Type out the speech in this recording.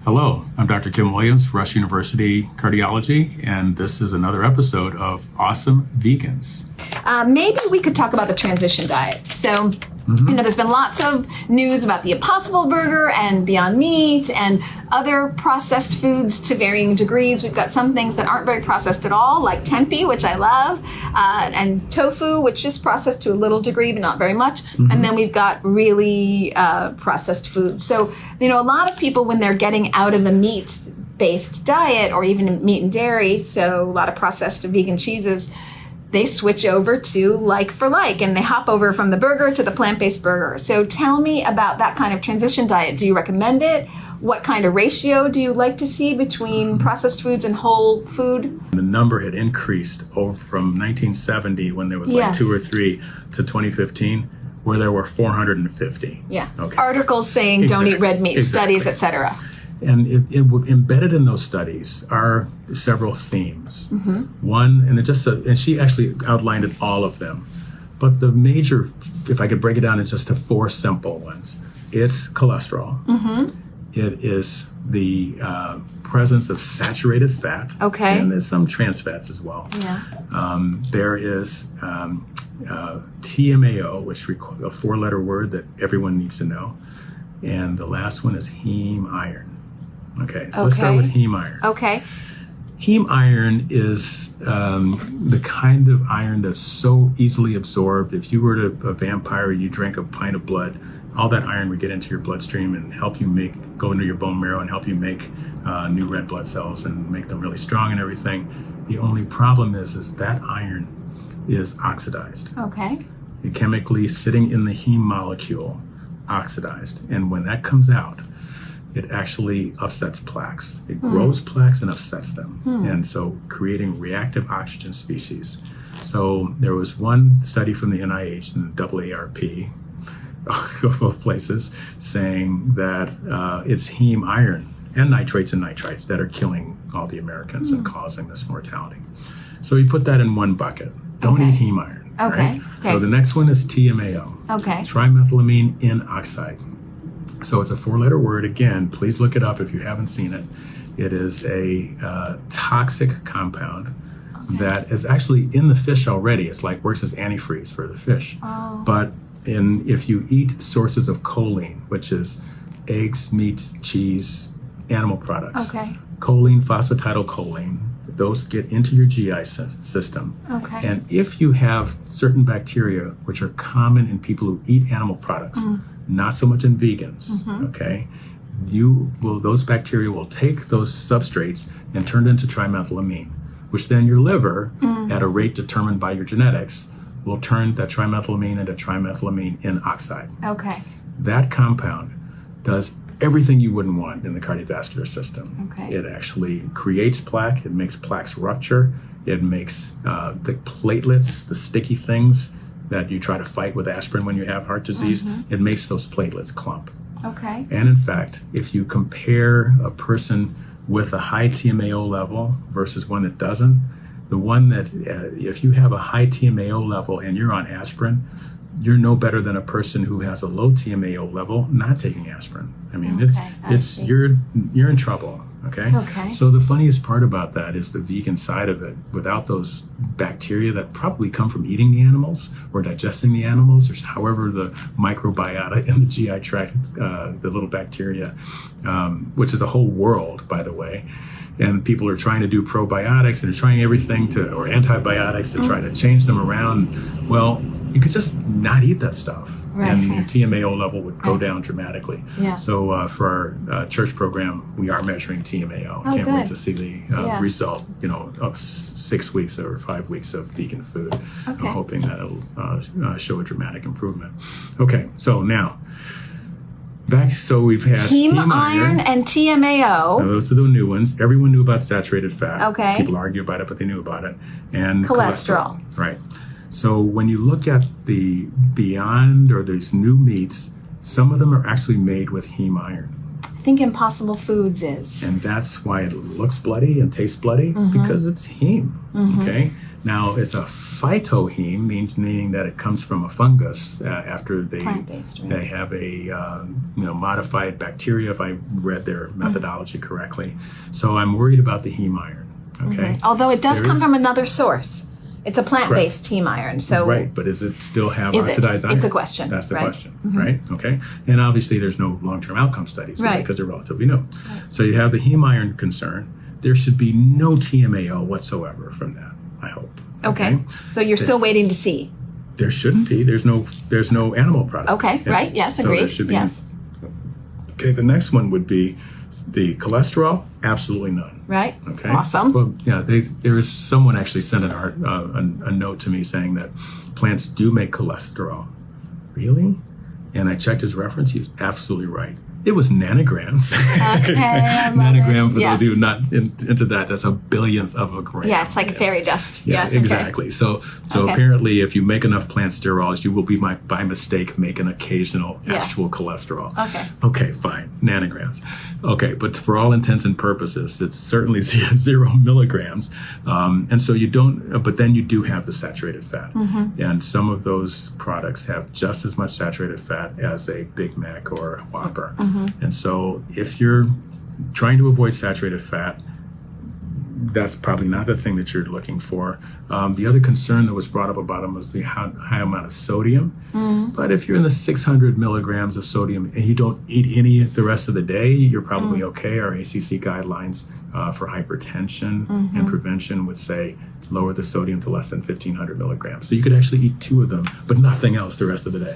Hello, I'm Dr. Kim Williams, Rush University Cardiology, and this is another episode of Awesome Vegans. Maybe we could talk about the transition diet. So, there's been lots of news about the Impossible Burger and Beyond Meat and other processed foods to varying degrees. We've got some things that aren't very processed at all, like tempeh, which I love, and tofu, which is processed to a little degree, but not very much. And then we've got really processed foods. So, a lot of people, when they're getting out of a meat-based diet or even meat and dairy, so a lot of processed vegan cheeses, they switch over to like for like, and they hop over from the burger to the plant-based burger. So tell me about that kind of transition diet. Do you recommend it? What kind of ratio do you like to see between processed foods and whole food? The number had increased over from 1970, when there was like 2 or 3, to 2015, where there were 450. Yeah. Okay. Articles saying don't eat red meat, studies, etc. And embedded in those studies are several themes. One, and she actually outlined it, all of them. But the major, if I could break it down into just to 4 simple ones, it's cholesterol. It is the presence of saturated fat. Okay. And there's some trans fats as well. Yeah. There is TMAO, which a 4-letter word that everyone needs to know. And the last one is Heme Iron. Okay, so let's start with Heme Iron. Okay. Heme Iron is the kind of iron that's so easily absorbed. If you were a vampire, you drank a pint of blood, all that iron would get into your bloodstream and help you go into your bone marrow and help you make new red blood cells and make them really strong and everything. The only problem is that iron is oxidized. Okay. Chemically sitting in the heme molecule, oxidized. And when that comes out, it actually upsets plaques. It grows plaques and upsets them. And so creating reactive oxygen species. So there was one study from the NIH and the AARP, of both places, saying that it's heme iron and nitrates and nitrites that are killing all the Americans and causing this mortality. So you put that in one bucket. Don't eat heme iron. Okay. Right? So the next one is TMAO. Okay. Trimethylamine in oxide. So it's a 4-letter word. Again, please look it up if you haven't seen it. It is a toxic compound that is actually in the fish already. It's like works as antifreeze for the fish. But if you eat sources of choline, which is eggs, meats, cheese, animal products, choline, phosphatidylcholine, those get into your GI system. Okay. And if you have certain bacteria, which are common in people who eat animal products, not so much in vegans, okay, those bacteria will take those substrates and turn it into trimethylamine, which then your liver, at a rate determined by your genetics, will turn that trimethylamine into trimethylamine in oxide. Okay. That compound does everything you wouldn't want in the cardiovascular system. Okay. It actually creates plaque. It makes plaques rupture. It makes the platelets, the sticky things that you try to fight with aspirin when you have heart disease, it makes those platelets clump. Okay. And in fact, if you compare a person with a high TMAO level versus one that doesn't, the one that, if you have a high TMAO level and you're on aspirin, you're no better than a person who has a low TMAO level not taking aspirin. I mean, you're in trouble. Okay? So the funniest part about that is the vegan side of it. Without those bacteria that probably come from eating the animals or digesting the animals, or however the microbiota in the GI tract, the little bacteria, which is a whole world, by the way. And people are trying to do probiotics and they're trying everything or antibiotics to try to change them around. Well, you could just not eat that stuff. And your TMAO level would go down dramatically. Yeah. So for our church program, we are measuring TMAO. Can't wait to see the result, of 6 weeks or 5 weeks of vegan food. I'm hoping that it'll show a dramatic improvement. Okay, so now, so we've had Heme iron and TMAO. Those are the new ones. Everyone knew about saturated fat. Okay. People argue about it, but they knew about it. And cholesterol. Right. So when you look at the Beyond or these new meats, some of them are actually made with heme iron. think Impossible Foods is. And that's why it looks bloody and tastes bloody, because it's heme. Okay. Now it's a phytoheme, meaning that it comes from a fungus after Plant-based, right? they have a modified bacteria, if I read their methodology correctly. So I'm worried about the heme iron. Okay. Although it does There come is- from another source. It's a plant-based heme iron. So Right, but does it still have Is it? oxidized iron? It's a question, That's the right? question, right? Okay. And obviously there's no long-term outcome studies Right. because they're relatively new. So you have the heme iron concern. There should be no TMAO whatsoever from that, I hope. okay. So you're still waiting to see. There shouldn't be. There's no animal product. Okay, Yeah. right? Yes, So there agreed. should be- Yes, Okay, the next one would be the cholesterol, absolutely none. right? Okay. Awesome. Well, yeah, there was someone actually sent a note to me saying that plants do make cholesterol. Really? And I checked his reference. He was absolutely right. It was nanograms. Okay, I love Nanogram, it. for Yeah. those of you not into that, that's a billionth of a gram. Yeah, it's like Yes. fairy dust. Yeah, okay. exactly. So Okay. apparently, if you make enough plant sterols, you will be by mistake make an occasional Yeah. actual cholesterol. Okay. Okay, fine. Nanograms. Okay, but for all intents and purposes, it's certainly 0 milligrams. And so you don't, but then you do have the saturated fat. And some of those products have just as much saturated fat as a Big Mac or a Whopper. And so if you're trying to avoid saturated fat, that's probably not the thing that you're looking for. The other concern that was brought up about them was the high amount of sodium. But if you're in the 600 milligrams of sodium and you don't eat any the rest of the day, you're probably okay. Our ACC guidelines for hypertension and prevention would say lower the sodium to less than 1,500 milligrams. So you could actually eat 2 of them, but nothing else the rest of the day.